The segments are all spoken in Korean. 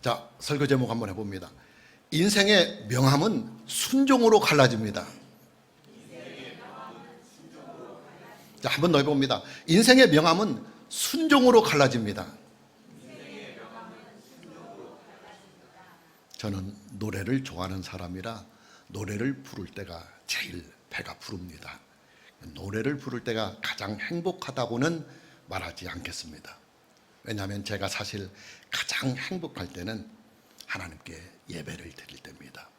자, 설교 제목 한번 해봅니다. 인생의 명함은 순종으로 갈라집니다. 자, 한 번 더 해봅니다. 인생의 명함은 순종으로 갈라집니다. 저는 노래를 좋아하는 사람이라 노래를 부를 때가 제일 배가 부릅니다. 노래를 부를 때가 가장 행복하다고는 말하지 않겠습니다. 왜냐하면 제가 사실 가장 행복할 때는 하나님께 예배를 드릴 때입니다.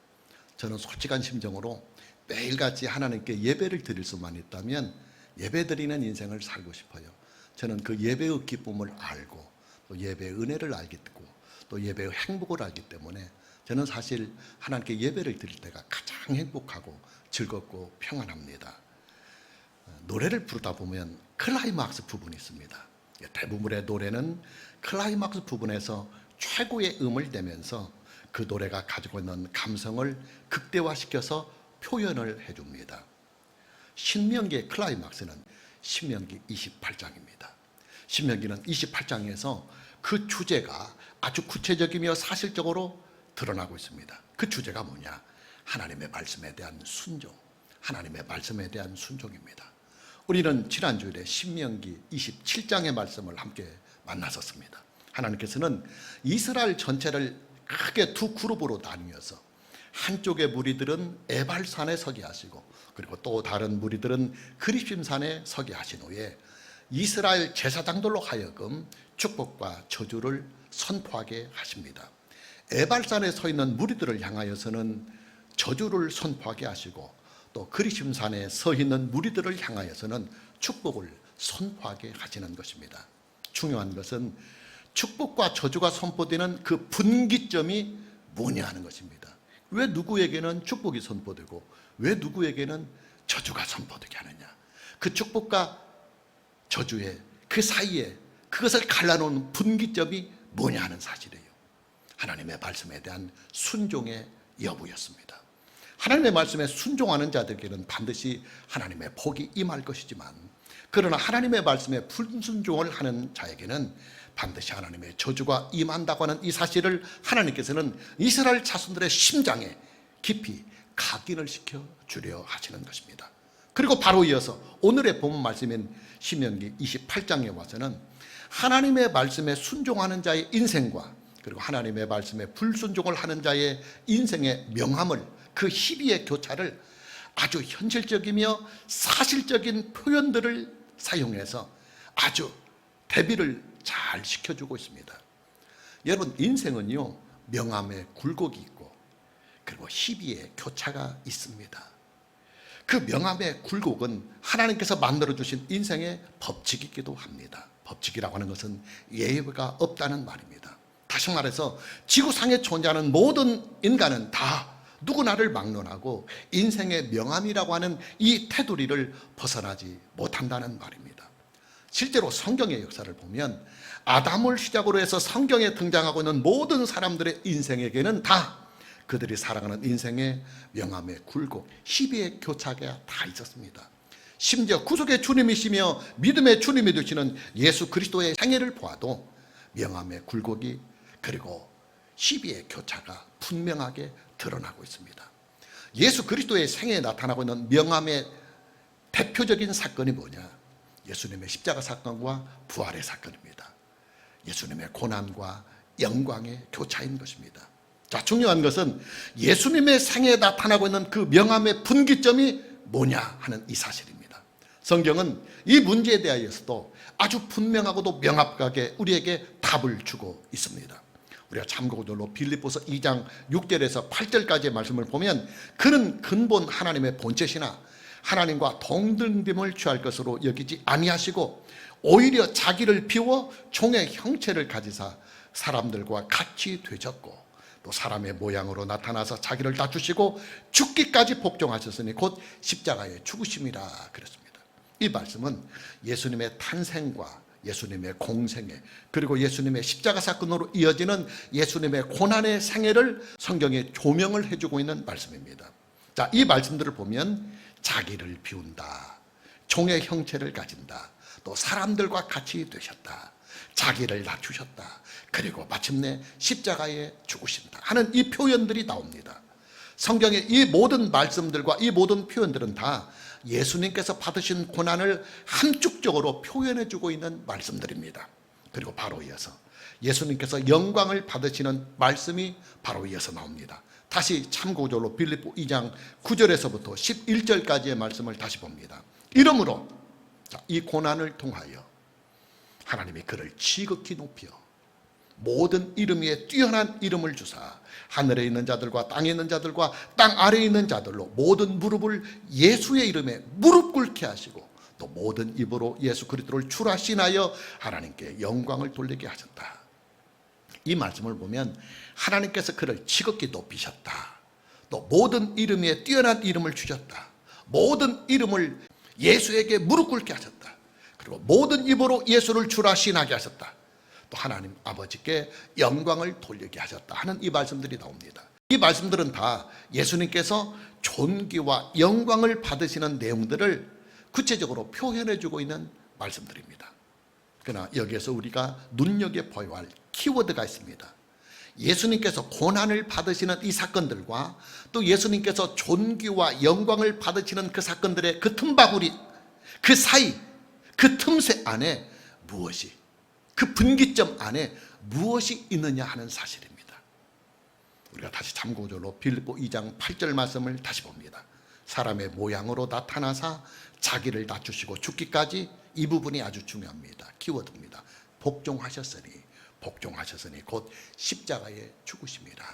저는 솔직한 심정으로 매일같이 하나님께 예배를 드릴 수만 있다면 예배 드리는 인생을 살고 싶어요. 저는 그 예배의 기쁨을 알고 또 예배의 은혜를 알겠고 또 예배의 행복을 알기 때문에 저는 사실 하나님께 예배를 드릴 때가 가장 행복하고 즐겁고 평안합니다. 노래를 부르다 보면 클라이막스 부분이 있습니다. 대부분의 노래는 클라이막스 부분에서 최고의 음을 내면서 그 노래가 가지고 있는 감성을 극대화시켜서 표현을 해줍니다. 신명기의 클라이막스는 신명기 28장입니다. 신명기는 28장에서 그 주제가 아주 구체적이며 사실적으로 드러나고 있습니다. 그 주제가 뭐냐? 하나님의 말씀에 대한 순종, 하나님의 말씀에 대한 순종입니다. 우리는 지난주일에 신명기 27장의 말씀을 함께 만났었습니다. 하나님께서는 이스라엘 전체를 크게 두 그룹으로 나뉘어서 한쪽의 무리들은 에발산에 서게 하시고 그리고 또 다른 무리들은 그리심산에 서게 하신 후에 이스라엘 제사장들로 하여금 축복과 저주를 선포하게 하십니다. 에발산에 서 있는 무리들을 향하여서는 저주를 선포하게 하시고 또 그리심산에 서 있는 무리들을 향하여서는 축복을 선포하게 하시는 것입니다. 중요한 것은 축복과 저주가 선포되는 그 분기점이 뭐냐 하는 것입니다. 왜 누구에게는 축복이 선포되고 왜 누구에게는 저주가 선포되게 하느냐. 그 축복과 저주의 그 사이에 그것을 갈라놓은 분기점이 뭐냐 하는 사실이에요. 하나님의 말씀에 대한 순종의 여부였습니다. 하나님의 말씀에 순종하는 자들에게는 반드시 하나님의 복이 임할 것이지만 그러나 하나님의 말씀에 불순종을 하는 자에게는 반드시 하나님의 저주가 임한다고 하는 이 사실을 하나님께서는 이스라엘 자손들의 심장에 깊이 각인을 시켜주려 하시는 것입니다. 그리고 바로 이어서 오늘의 본문 말씀인 신명기 28장에 와서는 하나님의 말씀에 순종하는 자의 인생과 그리고 하나님의 말씀에 불순종을 하는 자의 인생의 명함을 그 희비의 교차를 아주 현실적이며 사실적인 표현들을 사용해서 아주 대비를 잘 시켜주고 있습니다. 여러분, 인생은요 명함에 굴곡이 있고 그리고 희비의 교차가 있습니다. 그 명함의 굴곡은 하나님께서 만들어주신 인생의 법칙이기도 합니다. 법칙이라고 하는 것은 예외가 없다는 말입니다. 다시 말해서 지구상에 존재하는 모든 인간은 다 누구나를 막론하고 인생의 명함이라고 하는 이 테두리를 벗어나지 못한다는 말입니다. 실제로 성경의 역사를 보면 아담을 시작으로 해서 성경에 등장하고 있는 모든 사람들의 인생에게는 다 그들이 살아가는 인생의 명함의 굴곡, 희비의 교차가 다 있었습니다. 심지어 구속의 주님이시며 믿음의 주님이 되시는 예수 그리스도의 생애를 보아도 명함의 굴곡이 그리고 희비의 교차가 분명하게 드러나고 있습니다. 예수 그리스도의 생애에 나타나고 있는 명함의 대표적인 사건이 뭐냐? 예수님의 십자가 사건과 부활의 사건입니다. 예수님의 고난과 영광의 교차인 것입니다. 자, 중요한 것은 예수님의 생애에 나타나고 있는 그 명함의 분기점이 뭐냐 하는 이 사실입니다. 성경은 이 문제에 대하여서도 아주 분명하고도 명확하게 우리에게 답을 주고 있습니다. 우리가 참고적으로 빌립보서 2장 6절에서 8절까지의 말씀을 보면 그는 근본 하나님의 본체시나 하나님과 동등됨을 취할 것으로 여기지 아니하시고 오히려 자기를 비워 종의 형체를 가지사 사람들과 같이 되셨고 또 사람의 모양으로 나타나서 자기를 낮추시고 죽기까지 복종하셨으니 곧 십자가의 죽으심이라 그랬습니다. 이 말씀은 예수님의 탄생과 예수님의 공생애 그리고 예수님의 십자가 사건으로 이어지는 예수님의 고난의 생애를 성경에 조명을 해주고 있는 말씀입니다. 자, 이 말씀들을 보면 자기를 비운다, 종의 형체를 가진다, 또 사람들과 같이 되셨다, 자기를 낮추셨다, 그리고 마침내 십자가에 죽으신다 하는 이 표현들이 나옵니다. 성경의 이 모든 말씀들과 이 모든 표현들은 다 예수님께서 받으신 고난을 함축적으로 표현해주고 있는 말씀들입니다. 그리고 바로 이어서 예수님께서 영광을 받으시는 말씀이 바로 이어서 나옵니다. 다시 참고적으로 빌립보 2장 9절에서부터 11절까지의 말씀을 다시 봅니다. 이러므로 이 고난을 통하여 하나님이 그를 지극히 높여 모든 이름 위에 뛰어난 이름을 주사 하늘에 있는 자들과 땅에 있는 자들과 땅 아래에 있는 자들로 모든 무릎을 예수의 이름에 무릎 꿇게 하시고 또 모든 입으로 예수 그리스도를 주라 신하여 하나님께 영광을 돌리게 하셨다. 이 말씀을 보면 하나님께서 그를 지극히 높이셨다. 또 모든 이름 위에 뛰어난 이름을 주셨다. 모든 이름을 예수에게 무릎 꿇게 하셨다. 그리고 모든 입으로 예수를 주라 신하게 하셨다. 또 하나님 아버지께 영광을 돌리게 하셨다 하는 이 말씀들이 나옵니다. 이 말씀들은 다 예수님께서 존귀와 영광을 받으시는 내용들을 구체적으로 표현해주고 있는 말씀들입니다. 그러나 여기에서 우리가 눈여겨봐야 할 키워드가 있습니다. 예수님께서 고난을 받으시는 이 사건들과 또 예수님께서 존귀와 영광을 받으시는 그 사건들의 그 틈바구니, 그 사이, 그 틈새 안에 무엇이, 그 분기점 안에 무엇이 있느냐 하는 사실입니다. 우리가 다시 참고적으로 빌립보 2장 8절 말씀을 다시 봅니다. 사람의 모양으로 나타나사 자기를 낮추시고 죽기까지, 이 부분이 아주 중요합니다. 키워드입니다. 복종하셨으니 곧 십자가에 죽으심이라.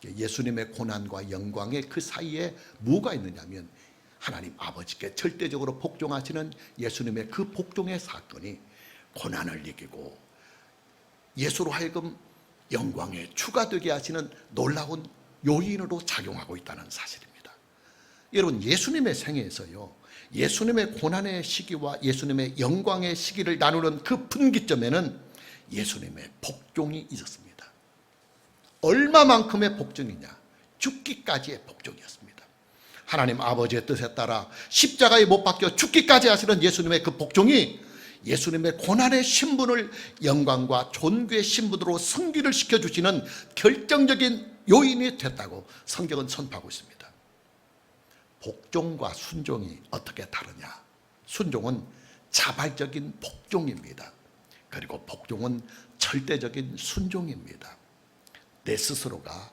예수님의 고난과 영광의 그 사이에 뭐가 있느냐면 하나님 아버지께 절대적으로 복종하시는 예수님의 그 복종의 사건이 고난을 이기고 예수로 하여금 영광에 추가되게 하시는 놀라운 요인으로 작용하고 있다는 사실입니다. 여러분, 예수님의 생애에서요, 예수님의 고난의 시기와 예수님의 영광의 시기를 나누는 그 분기점에는 예수님의 복종이 있었습니다. 얼마만큼의 복종이냐? 죽기까지의 복종이었습니다. 하나님 아버지의 뜻에 따라 십자가에 못 박혀 죽기까지 하시는 예수님의 그 복종이 예수님의 고난의 신분을 영광과 존귀의 신분으로 승기를 시켜주시는 결정적인 요인이 됐다고 성경은 선포하고 있습니다. 복종과 순종이 어떻게 다르냐? 순종은 자발적인 복종입니다. 그리고 복종은 절대적인 순종입니다. 내 스스로가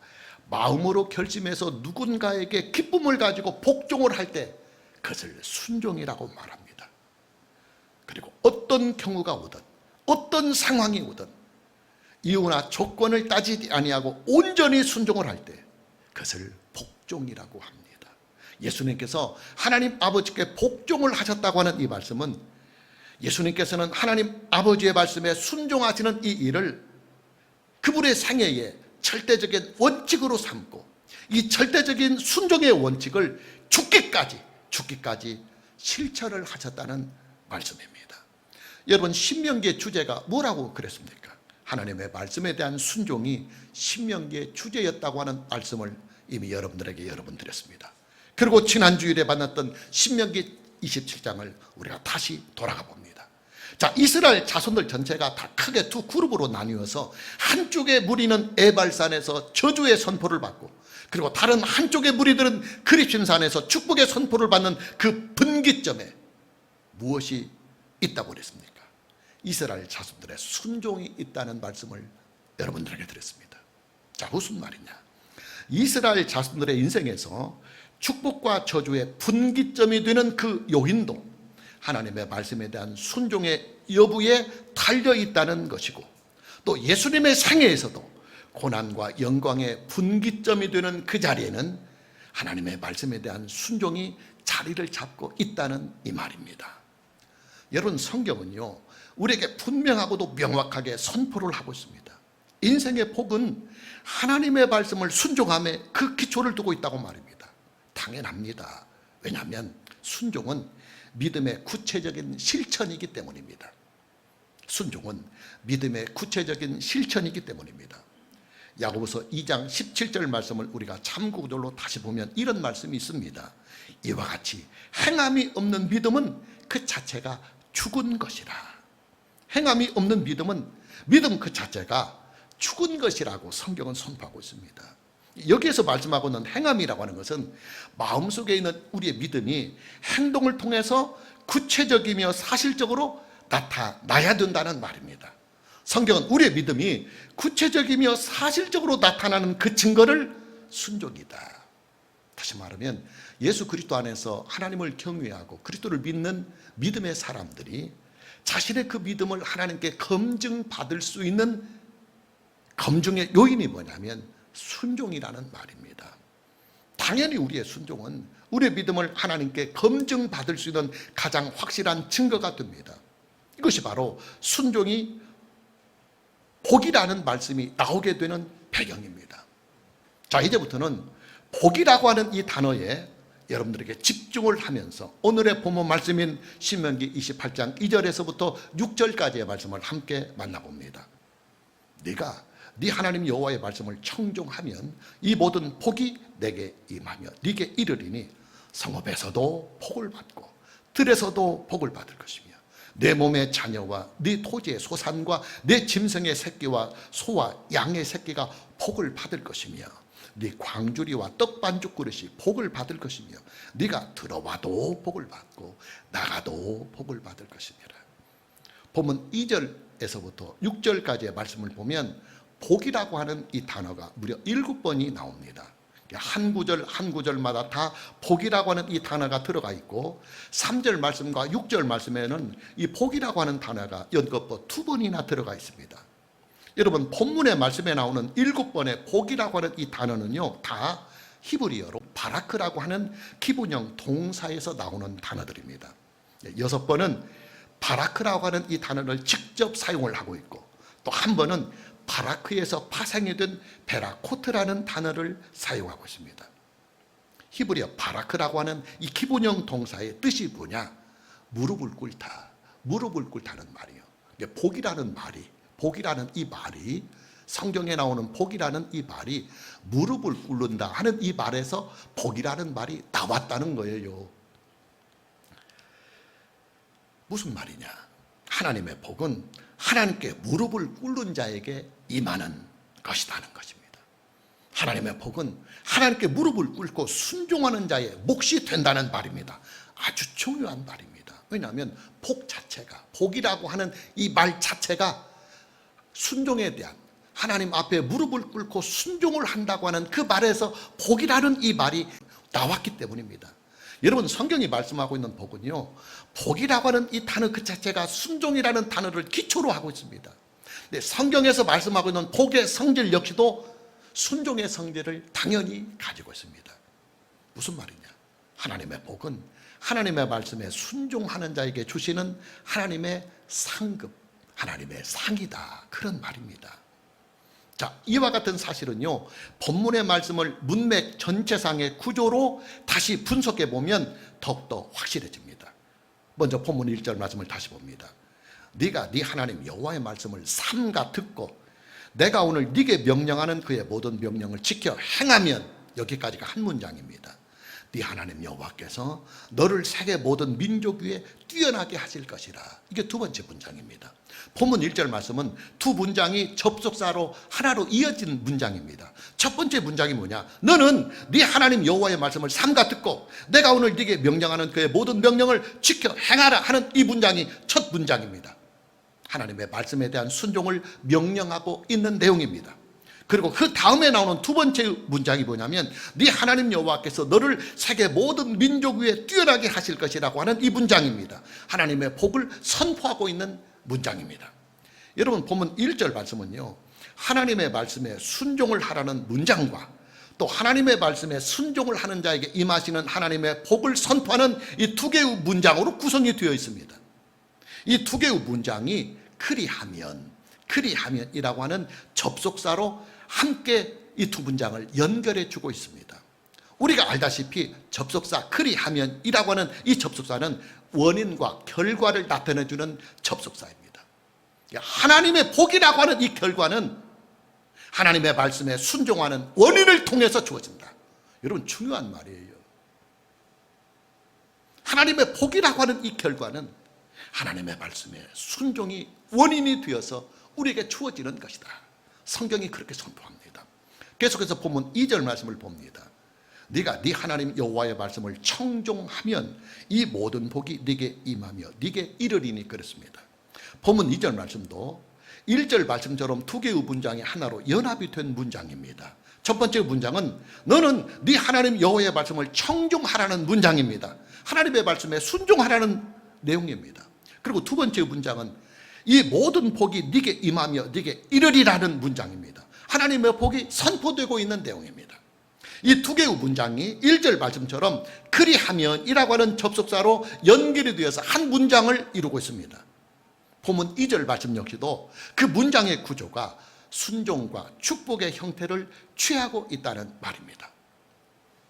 마음으로 결심해서 누군가에게 기쁨을 가지고 복종을 할 때 그것을 순종이라고 말합니다. 그리고 어떤 경우가 오든 어떤 상황이 오든 이유나 조건을 따지지 아니하고 온전히 순종을 할 때 그것을 복종이라고 합니다. 예수님께서 하나님 아버지께 복종을 하셨다고 하는 이 말씀은 예수님께서는 하나님 아버지의 말씀에 순종하시는 이 일을 그분의 생애에 절대적인 원칙으로 삼고 이 절대적인 순종의 원칙을 죽기까지 실천을 하셨다는 말씀입니다. 여러분, 신명기의 주제가 뭐라고 그랬습니까? 하나님의 말씀에 대한 순종이 신명기의 주제였다고 하는 말씀을 이미 여러분들에게 드렸습니다. 그리고 지난주일에 만났던 신명기 27장을 우리가 다시 돌아가 봅니다. 자, 이스라엘 자손들 전체가 다 크게 두 그룹으로 나뉘어서 한쪽의 무리는 에발산에서 저주의 선포를 받고, 그리고 다른 한쪽의 무리들은 그리심산에서 축복의 선포를 받는 그 분기점에 무엇이 있다고 그랬습니까? 이스라엘 자손들의 순종이 있다는 말씀을 여러분들에게 드렸습니다. 자, 무슨 말이냐? 이스라엘 자손들의 인생에서 축복과 저주의 분기점이 되는 그 요인도 하나님의 말씀에 대한 순종의 여부에 달려 있다는 것이고, 또 예수님의 생애에서도 고난과 영광의 분기점이 되는 그 자리에는 하나님의 말씀에 대한 순종이 자리를 잡고 있다는 이 말입니다. 여러분, 성경은요, 우리에게 분명하고도 명확하게 선포를 하고 있습니다. 인생의 복은 하나님의 말씀을 순종함에 그 기초를 두고 있다고 말입니다. 당연합니다. 왜냐하면 순종은 믿음의 구체적인 실천이기 때문입니다. 순종은 믿음의 구체적인 실천이기 때문입니다. 야고보서 2장 17절 말씀을 우리가 참고절로 다시 보면 이런 말씀이 있습니다. 이와 같이 행함이 없는 믿음은 그 자체가 죽은 것이라. 행함이 없는 믿음은 믿음 그 자체가 죽은 것이라고 성경은 선포하고 있습니다. 여기에서 말씀하고 있는 행함이라고 하는 것은 마음속에 있는 우리의 믿음이 행동을 통해서 구체적이며 사실적으로 나타나야 된다는 말입니다. 성경은 우리의 믿음이 구체적이며 사실적으로 나타나는 그 증거를 순종이다. 다시 말하면 예수 그리스도 안에서 하나님을 경외하고 그리스도를 믿는 믿음의 사람들이 자신의 그 믿음을 하나님께 검증받을 수 있는 검증의 요인이 뭐냐면 순종이라는 말입니다. 당연히 우리의 순종은 우리의 믿음을 하나님께 검증받을 수 있는 가장 확실한 증거가 됩니다. 이것이 바로 순종이 복이라는 말씀이 나오게 되는 배경입니다. 자, 이제부터는 복이라고 하는 이 단어에 여러분들에게 집중을 하면서 오늘의 본문 말씀인 신명기 28장 2절에서부터 6절까지의 말씀을 함께 만나봅니다. 네가 네 하나님 여호와의 말씀을 청종하면 이 모든 복이 내게 임하며 네게 이르리니 성읍에서도 복을 받고 들에서도 복을 받을 것이며 내 몸의 자녀와 네 토지의 소산과 내 짐승의 새끼와 소와 양의 새끼가 복을 받을 것이며 네 광주리와 떡반죽 그릇이 복을 받을 것이며 네가 들어와도 복을 받고 나가도 복을 받을 것이니라. 본문 2절에서부터 6절까지의 말씀을 보면 복이라고 하는 이 단어가 무려 7번이 나옵니다. 한 구절 한 구절마다 다 복이라고 하는 이 단어가 들어가 있고 3절 말씀과 6절 말씀에는 이 복이라고 하는 단어가 연거푸 2번이나 들어가 있습니다. 여러분, 본문의 말씀에 나오는 7번의 복이라고 하는 이 단어는요, 다 히브리어로 바라크라고 하는 기본형 동사에서 나오는 단어들입니다. 6번은 바라크라고 하는 이 단어를 직접 사용을 하고 있고 또 한 번은 바라크에서 파생이 된 베라코트라는 단어를 사용하고 있습니다. 히브리어 바라크라고 하는 이 기본형 동사의 뜻이 뭐냐? 무릎을 꿇다, 무릎을 꿇다는 말이에요. 복이라는 이 말이 성경에 나오는 복이라는 이 말이 무릎을 꿇는다 하는 이 말에서 복이라는 말이 나왔다는 거예요. 무슨 말이냐? 하나님의 복은 하나님께 무릎을 꿇는 자에게 임하는 것이라는 것입니다. 하나님의 복은 하나님께 무릎을 꿇고 순종하는 자의 몫이 된다는 말입니다. 아주 중요한 말입니다. 왜냐하면 복 자체가, 복이라고 하는 이 말 자체가 순종에 대한, 하나님 앞에 무릎을 꿇고 순종을 한다고 하는 그 말에서 복이라는 이 말이 나왔기 때문입니다. 여러분, 성경이 말씀하고 있는 복은요, 복이라고 하는 이 단어 그 자체가 순종이라는 단어를 기초로 하고 있습니다. 근데 성경에서 말씀하고 있는 복의 성질 역시도 순종의 성질을 당연히 가지고 있습니다. 무슨 말이냐? 하나님의 복은 하나님의 말씀에 순종하는 자에게 주시는 하나님의 상급, 하나님의 상이다, 그런 말입니다. 자, 이와 같은 사실은요, 본문의 말씀을 문맥 전체상의 구조로 다시 분석해 보면 더욱더 확실해집니다. 먼저 본문 1절 말씀을 다시 봅니다. 네가 네 하나님 여호와의 말씀을 삼가 듣고 내가 오늘 네게 명령하는 그의 모든 명령을 지켜 행하면, 여기까지가 한 문장입니다. 네 하나님 여호와께서 너를 세계 모든 민족 위에 뛰어나게 하실 것이라. 이게 두 번째 문장입니다. 본문 1절 말씀은 두 문장이 접속사로 하나로 이어진 문장입니다. 첫 번째 문장이 뭐냐? 너는 네 하나님 여호와의 말씀을 삼가 듣고 내가 오늘 네게 명령하는 그의 모든 명령을 지켜 행하라 하는 이 문장이 첫 문장입니다. 하나님의 말씀에 대한 순종을 명령하고 있는 내용입니다. 그리고 그 다음에 나오는 두 번째 문장이 뭐냐면 네 하나님 여호와께서 너를 세계 모든 민족 위에 뛰어나게 하실 것이라고 하는 이 문장입니다. 하나님의 복을 선포하고 있는 문장입니다. 여러분, 본문 1절 말씀은요, 하나님의 말씀에 순종을 하라는 문장과 또 하나님의 말씀에 순종을 하는 자에게 임하시는 하나님의 복을 선포하는 이 두 개의 문장으로 구성이 되어 있습니다. 이 두 개의 문장이 그리하면이라고 하는 접속사로 함께 이 두 문장을 연결해 주고 있습니다. 우리가 알다시피 접속사 그리하면이라고 하는 이 접속사는 원인과 결과를 나타내 주는 접속사입니다. 하나님의 복이라고 하는 이 결과는 하나님의 말씀에 순종하는 원인을 통해서 주어진다. 여러분, 중요한 말이에요. 하나님의 복이라고 하는 이 결과는 하나님의 말씀에 순종이 원인이 되어서 우리에게 주어지는 것이다. 성경이 그렇게 선포합니다. 계속해서 보면 2절 말씀을 봅니다. 네가 네 하나님 여호와의 말씀을 청종하면 이 모든 복이 네게 임하며 네게 이르리니 그랬습니다. 본문 2절 말씀도 1절 말씀처럼 두 개의 문장이 하나로 연합이 된 문장입니다. 첫 번째 문장은 너는 네 하나님 여호와의 말씀을 청종하라는 문장입니다. 하나님의 말씀에 순종하라는 내용입니다. 그리고 두 번째 문장은 이 모든 복이 네게 임하며 네게 이르리라는 문장입니다. 하나님의 복이 선포되고 있는 내용입니다. 이 두 개의 문장이 1절 말씀처럼 그리하면이라고 하는 접속사로 연결이 되어서 한 문장을 이루고 있습니다. 본문 2절 말씀 역시도 그 문장의 구조가 순종과 축복의 형태를 취하고 있다는 말입니다.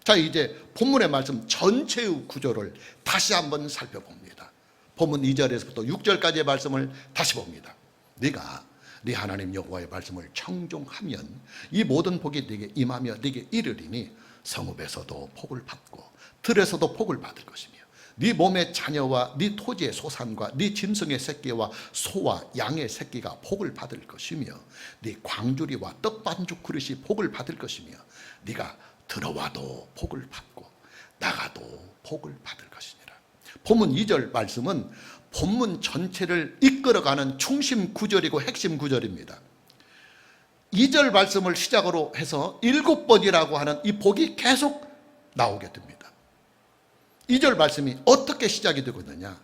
자, 이제 본문의 말씀 전체의 구조를 다시 한번 살펴봅니다. 본문 2절에서부터 6절까지의 말씀을 다시 봅니다. 네가 네 하나님 여호와의 말씀을 청종하면 이 모든 복이 네게 임하며 네게 이르리니 성읍에서도 복을 받고 들에서도 복을 받을 것이며 네 몸의 자녀와 네 토지의 소산과 네 짐승의 새끼와 소와 양의 새끼가 복을 받을 것이며 네 광주리와 떡반죽 그릇이 복을 받을 것이며 네가 들어와도 복을 받고 나가도 복을 받을 것이니라. 본문 2절 말씀은 본문 전체를 이끌어가는 중심 구절이고 핵심 구절입니다. 2절 말씀을 시작으로 해서 7번이라고 하는 이 복이 계속 나오게 됩니다. 2절 말씀이 어떻게 시작이 되고 있느냐?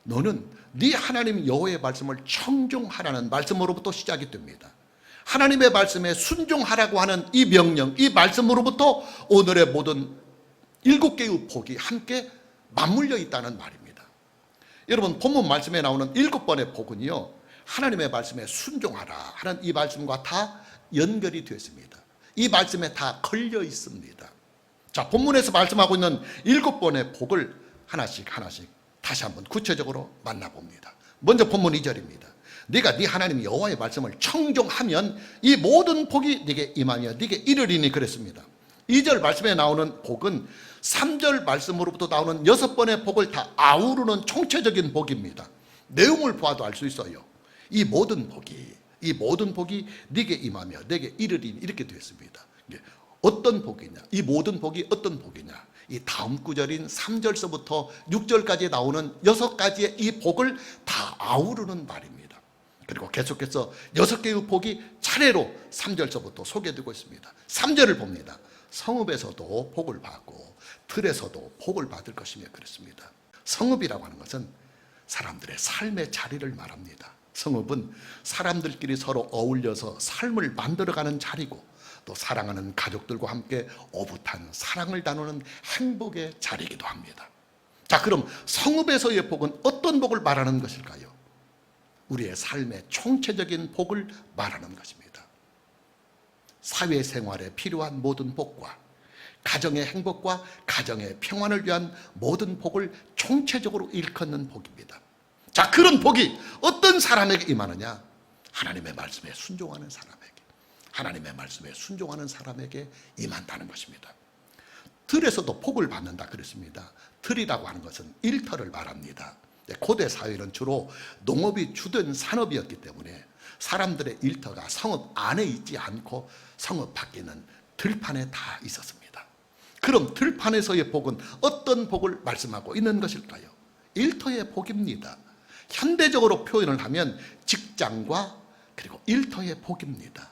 너는 네 하나님 여호와의 말씀을 청종하라는 말씀으로부터 시작이 됩니다. 하나님의 말씀에 순종하라고 하는 이 명령, 이 말씀으로부터 오늘의 모든 7개의 복이 함께 맞물려 있다는 말입니다. 여러분, 본문 말씀에 나오는 7번의 복은요, 하나님의 말씀에 순종하라 하는 이 말씀과 다 연결이 되었습니다. 이 말씀에 다 걸려 있습니다. 자, 본문에서 말씀하고 있는 7번의 복을 하나씩 다시 한번 구체적으로 만나봅니다. 먼저 본문 2절입니다. 네가 네 하나님 여호와의 말씀을 청종하면 이 모든 복이 네게 임하며 네게 이르리니 그랬습니다. 2절 말씀에 나오는 복은 3절 말씀으로부터 나오는 6번의 복을 다 아우르는 총체적인 복입니다. 내용을 보아도 알 수 있어요. 이 모든 복이 네게 임하며 네게 이르리니 이렇게 되었습니다. 어떤 복이냐? 이 모든 복이 어떤 복이냐? 이 다음 구절인 3절서부터 6절까지 나오는 6가지의 이 복을 다 아우르는 말입니다. 그리고 계속해서 6개의 복이 차례로 3절서부터 소개되고 있습니다. 3절을 봅니다. 성읍에서도 복을 받고 들에서도 복을 받을 것이며 그랬습니다. 성읍이라고 하는 것은 사람들의 삶의 자리를 말합니다. 성읍은 사람들끼리 서로 어울려서 삶을 만들어가는 자리고 또 사랑하는 가족들과 함께 오붓한 사랑을 나누는 행복의 자리이기도 합니다. 자, 그럼 성읍에서의 복은 어떤 복을 말하는 것일까요? 우리의 삶의 총체적인 복을 말하는 것입니다. 사회생활에 필요한 모든 복과 가정의 행복과 가정의 평안을 위한 모든 복을 총체적으로 일컫는 복입니다. 자, 그런 복이 어떤 사람에게 임하느냐? 하나님의 말씀에 순종하는 사람에게, 하나님의 말씀에 순종하는 사람에게 임한다는 것입니다. 들에서도 복을 받는다 그랬습니다. 들이라고 하는 것은 일터를 말합니다. 고대 사회는 주로 농업이 주된 산업이었기 때문에 사람들의 일터가 성읍 안에 있지 않고 성읍 밖에는 들판에 다 있었습니다. 그럼 들판에서의 복은 어떤 복을 말씀하고 있는 것일까요? 일터의 복입니다. 현대적으로 표현을 하면 직장과 그리고 일터의 복입니다.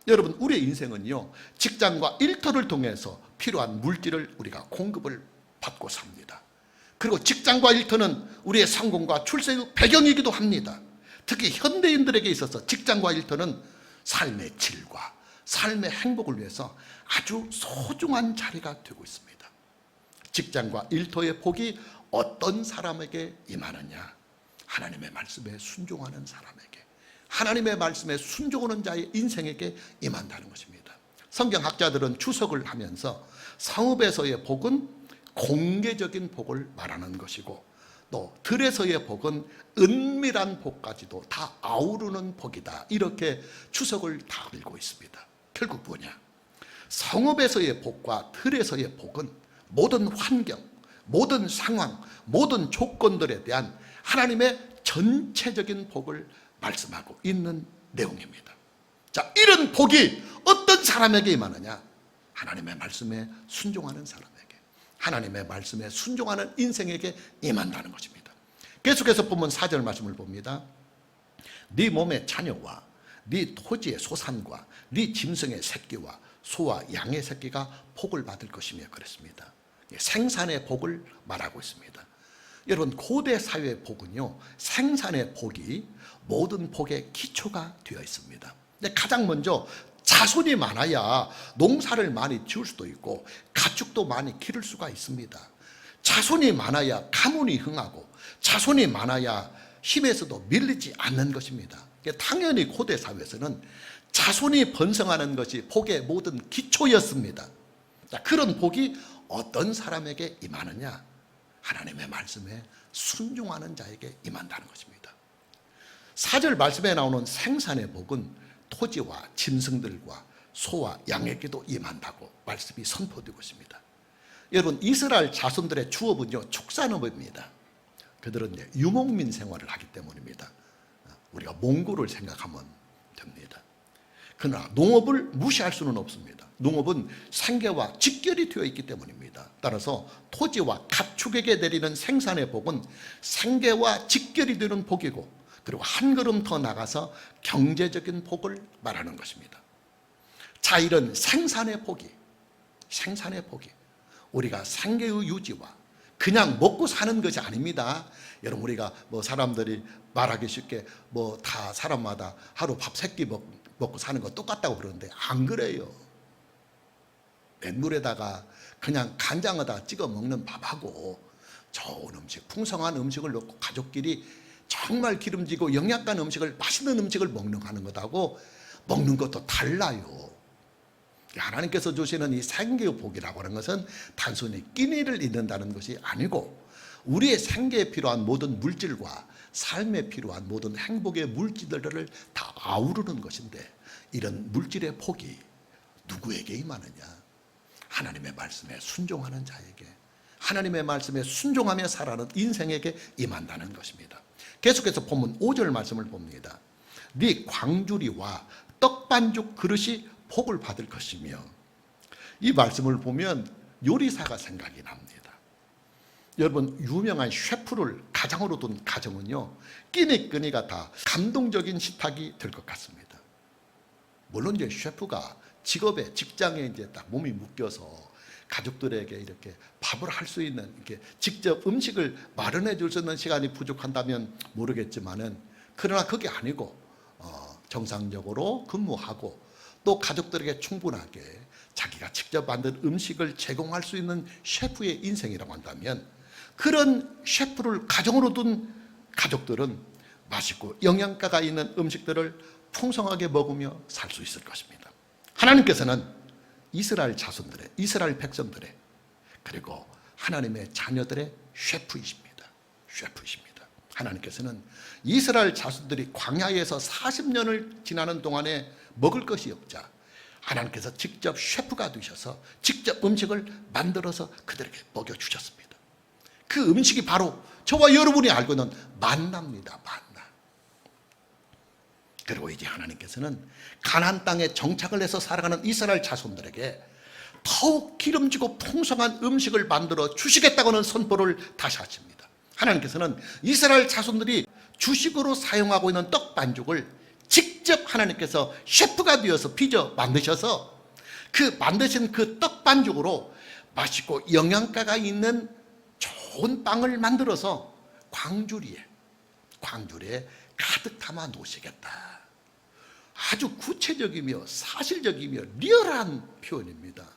여러분, 우리의 인생은요, 직장과 일터를 통해서 필요한 물질을 우리가 공급을 받고 삽니다. 그리고 직장과 일터는 우리의 성공과 출세의 배경이기도 합니다. 특히 현대인들에게 있어서 직장과 일터는 삶의 질과 삶의 행복을 위해서 아주 소중한 자리가 되고 있습니다. 직장과 일터의 복이 어떤 사람에게 임하느냐? 하나님의 말씀에 순종하는 사람에게, 하나님의 말씀에 순종하는 자의 인생에게 임한다는 것입니다. 성경학자들은 추석을 하면서 성읍에서의 복은 공개적인 복을 말하는 것이고 또 들에서의 복은 은밀한 복까지도 다 아우르는 복이다, 이렇게 추석을 다 알고 있습니다. 결국 뭐냐? 성읍에서의 복과 들에서의 복은 모든 환경, 모든 상황, 모든 조건들에 대한 하나님의 전체적인 복을 말씀하고 있는 내용입니다. 자, 이런 복이 어떤 사람에게 임하느냐? 하나님의 말씀에 순종하는 사람에게, 하나님의 말씀에 순종하는 인생에게 임한다는 것입니다. 계속해서 보면 4절 말씀을 봅니다. 네 몸의 자녀와 네 토지의 소산과 네 짐승의 새끼와 소와 양의 새끼가 복을 받을 것이며 그랬습니다. 생산의 복을 말하고 있습니다. 여러분, 고대 사회의 복은요, 생산의 복이 모든 복의 기초가 되어 있습니다. 가장 먼저 자손이 많아야 농사를 많이 지을 수도 있고 가축도 많이 기를 수가 있습니다. 자손이 많아야 가문이 흥하고 자손이 많아야 힘에서도 밀리지 않는 것입니다. 당연히 고대 사회에서는 자손이 번성하는 것이 복의 모든 기초였습니다. 그런 복이 어떤 사람에게 임하느냐? 하나님의 말씀에 순종하는 자에게 임한다는 것입니다. 4절 말씀에 나오는 생산의 복은 토지와 짐승들과 소와 양에게도 임한다고 말씀이 선포되고 있습니다. 여러분, 이스라엘 자손들의 주업은요, 축산업입니다. 그들은 이제 유목민 생활을 하기 때문입니다. 우리가 몽고를 생각하면 됩니다. 그러나 농업을 무시할 수는 없습니다. 농업은 생계와 직결이 되어 있기 때문입니다. 따라서 토지와 가축에게 내리는 생산의 복은 생계와 직결이 되는 복이고, 그리고 한 걸음 더 나가서 경제적인 복을 말하는 것입니다. 자, 이런 생산의 복이 우리가 생계의 유지와 그냥 먹고 사는 것이 아닙니다. 여러분, 우리가 사람들이 말하기 쉽게 다 사람마다 하루 밥 3끼 먹고 사는 거 똑같다고 그러는데 안 그래요. 맨물에다가 그냥 간장에다 찍어 먹는 밥하고 좋은 음식, 풍성한 음식을 넣고 가족끼리 정말 기름지고 영양간 음식을, 맛있는 음식을 먹는 것하고 먹는 것도 달라요. 하나님께서 주시는 이 생계의 복이라고 하는 것은 단순히 끼니를 잇는다는 것이 아니고 우리의 생계에 필요한 모든 물질과 삶에 필요한 모든 행복의 물질들을 다 아우르는 것인데, 이런 물질의 복이 누구에게 임하느냐? 하나님의 말씀에 순종하는 자에게, 하나님의 말씀에 순종하며 살아가는 인생에게 임한다는 것입니다. 계속해서 보면 5절 말씀을 봅니다. 네 광주리와 떡반죽 그릇이 복을 받을 것이며, 이 말씀을 보면 요리사가 생각이 납니다. 여러분, 유명한 셰프를 가장으로 둔 가정은요, 끼니끼니가 다 감동적인 식탁이 될 것 같습니다. 물론 이제 셰프가 직업에, 직장에 이제 딱 몸이 묶여서 가족들에게 이렇게 밥을 할 수 있는, 이렇게 직접 음식을 마련해 줄 수 있는 시간이 부족한다면 모르겠지만은, 그러나 그게 아니고 정상적으로 근무하고 또 가족들에게 충분하게 자기가 직접 만든 음식을 제공할 수 있는 셰프의 인생이라고 한다면, 그런 셰프를 가정으로 둔 가족들은 맛있고 영양가가 있는 음식들을 풍성하게 먹으며 살 수 있을 것입니다. 하나님께서는 이스라엘 자손들의, 이스라엘 백성들의, 그리고 하나님의 자녀들의 셰프이십니다. 하나님께서는 이스라엘 자손들이 광야에서 40년을 지나는 동안에 먹을 것이 없자 하나님께서 직접 셰프가 되셔서 직접 음식을 만들어서 그들에게 먹여주셨습니다. 그 음식이 바로 저와 여러분이 알고 있는 만나입니다. 만나. 그리고 이제 하나님께서는 가나안 땅에 정착을 해서 살아가는 이스라엘 자손들에게 더욱 기름지고 풍성한 음식을 만들어 주시겠다고는 선포를 다시 하십니다. 하나님께서는 이스라엘 자손들이 주식으로 사용하고 있는 떡 반죽을 직접 하나님께서 셰프가 되어서 빚어 만드셔서 그 만드신 그 떡 반죽으로 맛있고 영양가가 있는 좋은 빵을 만들어서 광주리에 가득 담아 놓으시겠다. 아주 구체적이며 사실적이며 리얼한 표현입니다.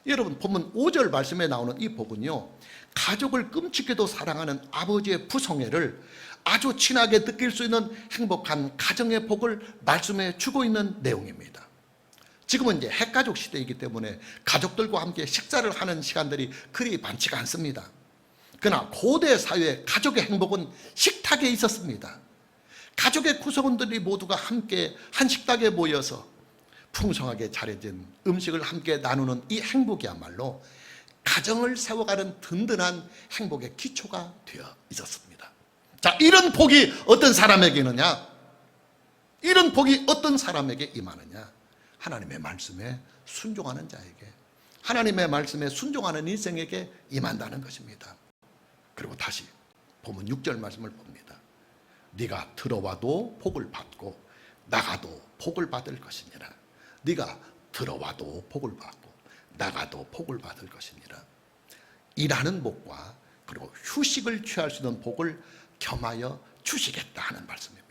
여러분, 보면 5절 말씀에 나오는 이 복은요, 가족을 끔찍게도 사랑하는 아버지의 부성애를 아주 친하게 느낄 수 있는 행복한 가정의 복을 말씀해 주고 있는 내용입니다. 지금은 이제 핵가족 시대이기 때문에 가족들과 함께 식사를 하는 시간들이 그리 많지가 않습니다. 그러나 고대 사회의 가족의 행복은 식탁에 있었습니다. 가족의 구성원들이 모두가 함께 한 식탁에 모여서 풍성하게 차려진 음식을 함께 나누는 이 행복이야말로 가정을 세워가는 든든한 행복의 기초가 되어 있었습니다. 자, 이런 복이 어떤 사람에게 있느냐? 이런 복이 어떤 사람에게 임하느냐? 하나님의 말씀에 순종하는 자에게, 하나님의 말씀에 순종하는 인생에게 임한다는 것입니다. 그리고 다시 보면 6절 말씀을 봅니다. 네가 들어와도 복을 받고 나가도 복을 받을 것이니라. 네가 들어와도 복을 받고 나가도 복을 받을 것이니라. 일하는 복과 그리고 휴식을 취할 수 있는 복을 겸하여 주시겠다 하는 말씀입니다.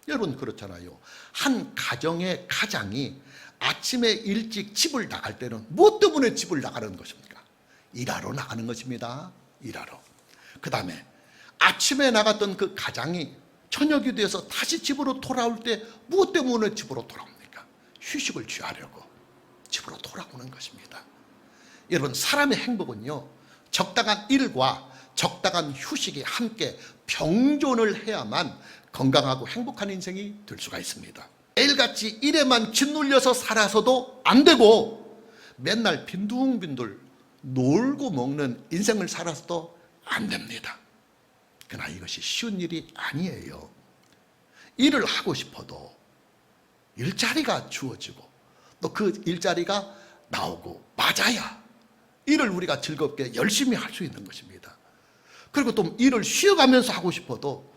여러분 그렇잖아요. 한 가정의 가장이 아침에 일찍 집을 나갈 때는 무엇 때문에 집을 나가는 것입니까? 일하러 나가는 것입니다. 일하러. 그 다음에 아침에 나갔던 그 가장이 저녁이 돼서 다시 집으로 돌아올 때 무엇 때문에 집으로 돌아옵니까? 휴식을 취하려고 집으로 돌아오는 것입니다. 여러분 사람의 행복은요, 적당한 일과 적당한 휴식이 함께 병존을 해야만 건강하고 행복한 인생이 될 수가 있습니다. 매일같이 일에만 짓눌려서 살아서도 안 되고 맨날 빈둥빈둥 놀고 먹는 인생을 살아서도 안 됩니다. 그러나 이것이 쉬운 일이 아니에요. 일을 하고 싶어도 일자리가 주어지고 또 그 일자리가 나오고 맞아야 일을 우리가 즐겁게 열심히 할 수 있는 것입니다. 그리고 또 일을 쉬어가면서 하고 싶어도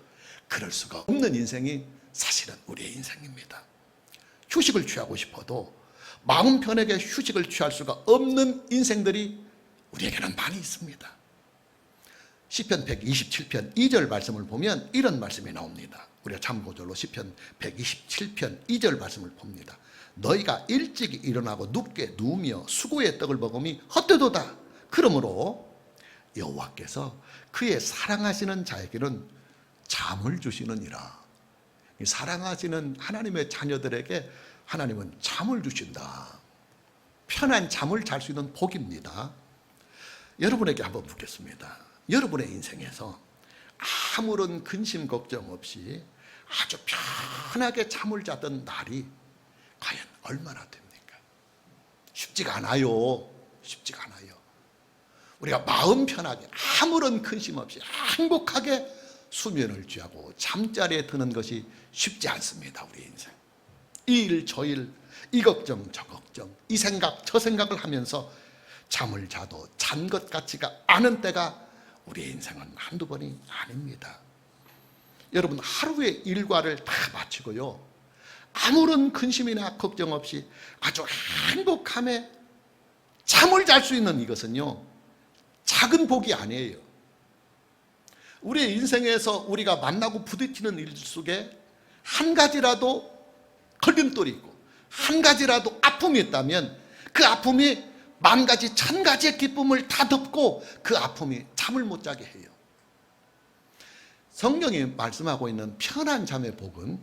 그럴 수가 없는 인생이 사실은 우리의 인생입니다. 휴식을 취하고 싶어도 마음 편하게 휴식을 취할 수가 없는 인생들이 우리에게는 많이 있습니다. 시편 127편 2절 말씀을 보면 이런 말씀이 나옵니다. 우리가 참고절로 시편 127편 2절 말씀을 봅니다. 너희가 일찍 일어나고 눕게 누우며 수고의 떡을 먹음이 헛되도다. 그러므로 여호와께서 그의 사랑하시는 자에게는 잠을 주시느니라. 사랑하시는 하나님의 자녀들에게 하나님은 잠을 주신다. 편한 잠을 잘 수 있는 복입니다. 여러분에게 한번 묻겠습니다. 여러분의 인생에서 아무런 근심 걱정 없이 아주 편하게 잠을 자던 날이 과연 얼마나 됩니까? 쉽지가 않아요. 쉽지가 않아요. 우리가 마음 편하게 아무런 근심 없이 행복하게 수면을 취하고 잠자리에 드는 것이 쉽지 않습니다. 우리 인생. 이 일 저 일, 이 걱정 저 걱정, 이 생각 저 생각을 하면서 잠을 자도 잔 것 같지가 않은 때가 우리의 인생은 한두 번이 아닙니다. 여러분 하루의 일과를 다 마치고요, 아무런 근심이나 걱정 없이 아주 행복함에 잠을 잘 수 있는 이것은요, 작은 복이 아니에요. 우리의 인생에서 우리가 만나고 부딪히는 일 속에 한 가지라도 걸림돌이 있고 한 가지라도 아픔이 있다면 그 아픔이 만 가지 천 가지의 기쁨을 다 덮고 그 아픔이 잠을 못 자게 해요. 성경이 말씀하고 있는 편한 잠의 복은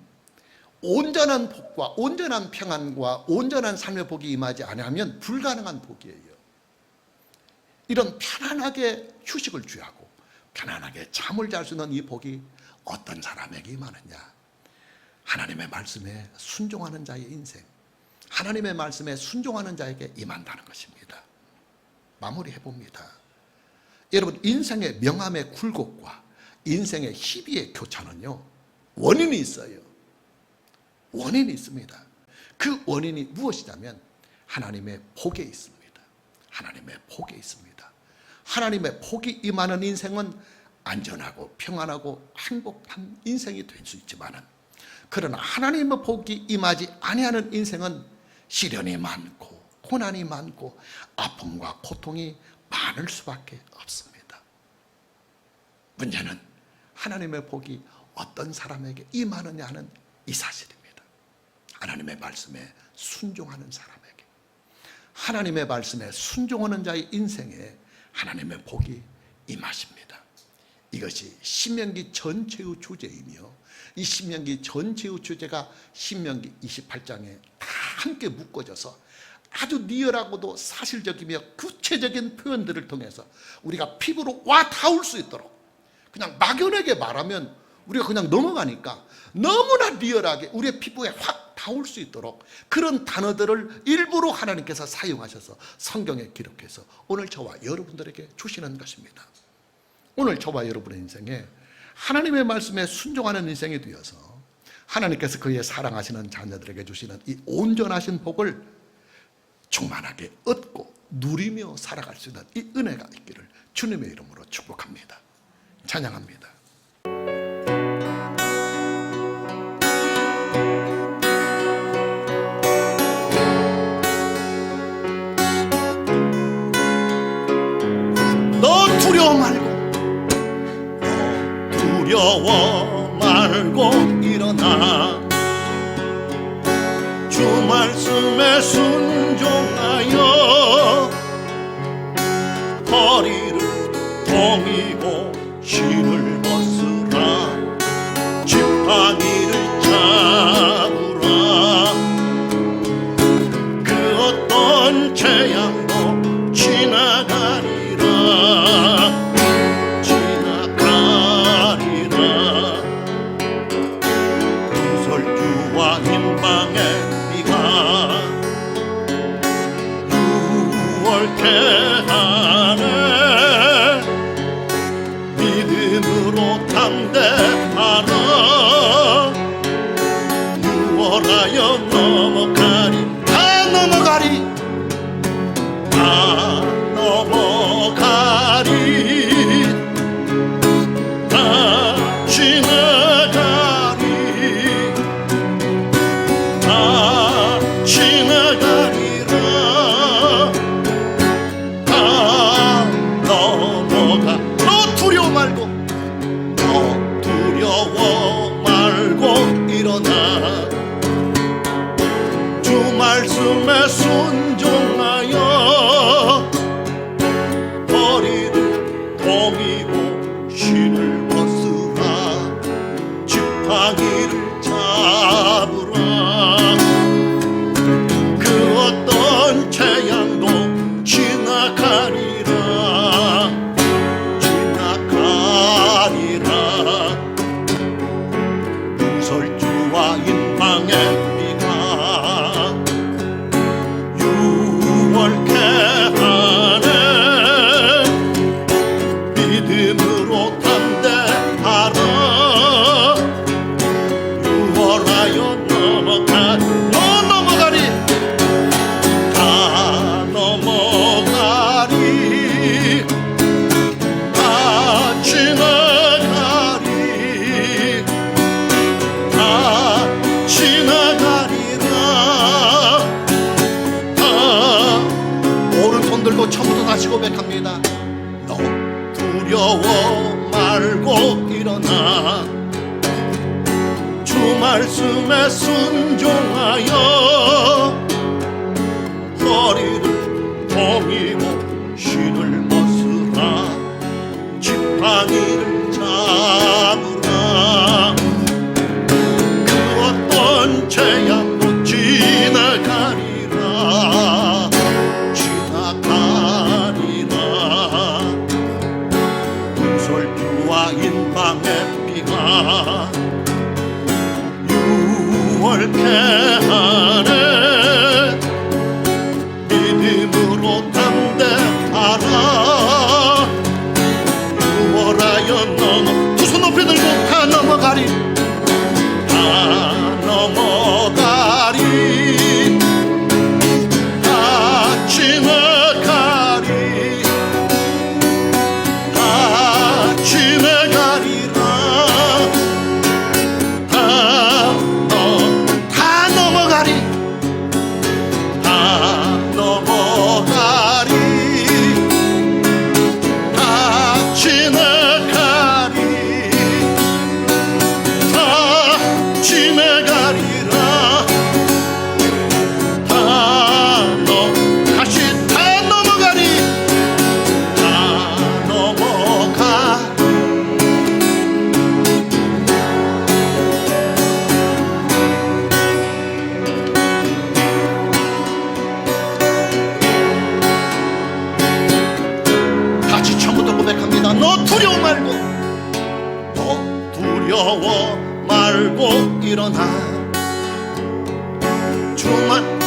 온전한 복과 온전한 평안과 온전한 삶의 복이 임하지 않으면 불가능한 복이에요. 이런 편안하게 휴식을 취하고 편안하게 잠을 잘 수 있는 이 복이 어떤 사람에게 임하느냐? 하나님의 말씀에 순종하는 자의 인생, 하나님의 말씀에 순종하는 자에게 임한다는 것입니다. 마무리해 봅니다. 여러분 인생의 명암의 굴곡과 인생의 희비의 교차는요, 원인이 있어요. 원인이 있습니다. 그 원인이 무엇이냐면 하나님의 복에 있습니다. 하나님의 복에 있습니다. 하나님의 복이 임하는 인생은 안전하고 평안하고 행복한 인생이 될 수 있지만, 그러나 하나님의 복이 임하지 아니하는 인생은 시련이 많고 고난이 많고 아픔과 고통이 많을 수밖에 없습니다. 문제는 하나님의 복이 어떤 사람에게 임하느냐 하는 이 사실입니다. 하나님의 말씀에 순종하는 사람에게, 하나님의 말씀에 순종하는 자의 인생에 하나님의 복이 임하십니다. 이것이 신명기 전체의 주제이며 이 신명기 전체의 주제가 신명기 28장에 다 함께 묶어져서 아주 리얼하고도 사실적이며 구체적인 표현들을 통해서 우리가 피부로 와 닿을 수 있도록, 그냥 막연하게 말하면 우리가 그냥 넘어가니까 너무나 리얼하게 우리의 피부에 확 닿을 수 있도록 그런 단어들을 일부러 하나님께서 사용하셔서 성경에 기록해서 오늘 저와 여러분들에게 주시는 것입니다. 오늘 저와 여러분의 인생에 하나님의 말씀에 순종하는 인생이 되어서 하나님께서 그의 사랑하시는 자녀들에게 주시는 이 온전하신 복을 충만하게 얻고 누리며 살아갈 수 있는 이 은혜가 있기를 주님의 이름으로 축복합니다. 찬양합니다. 너 두려워 말고, 너 두려워 말고 일어나 주 말씀에 순종하여 허리를 동이고 신을 벗으라 지팡이를 잡으라 그 어떤 재앙도 지나가리라 구설주와 힘방의 비가 유월케 하네 믿음으로 담대하라 유월하여 넘어가리 다 넘어가리 다 넘어가리 다 지나가리 다 지나가리라 다 넘어가 너 두려워 말고 너 두려워 말고 일어나 주 말씀에 순종하여 허리를 동이고 신을 벗으라 지팡이를 잡으라 그 어떤 재앙도 지나가리라 지나가리라 구설주와 인방의 비가 유월케 하네 믿음으로 담대하라 유월하여 넘어가리 너 넘어가리 다 넘어가리 다 지나가리 다 지나가리라 다 오른손 들고 처음부터 다시 고백합니다. 너 두려워 말고 일어나 주 말씀에 순종하여 허리를 동이고 신을 벗으라 지팡이를 잡으라 그 어떤 재앙도 지나가리라 지나가리라 구설주와 인방의 비가 유월케 하네 믿음으로 담대하라 유월하여 넘어 두 손 높이 들고 다 넘어가리 다 넘어가리 다 지나가리 다 지나가리라 다 넘어가리 다 넘어가리 다 지나가리 다 지나가리라 다시 다 넘어가리 다 넘어가 다시 처음부터 고백합니다. 너 두려워 말고 너 두려워 말고 일어나 주만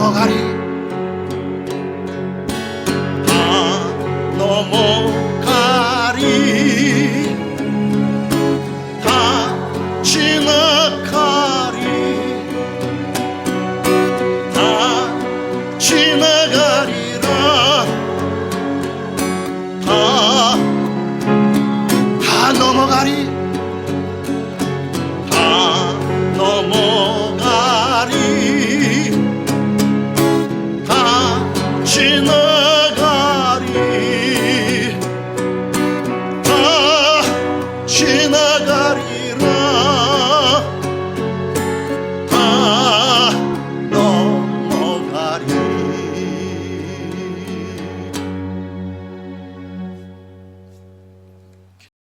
넘어가리 다 넘어가리 다 지나가리 다 지나가리라 다 넘어가리 다 넘어가리 다 지나가리 다 지나가리라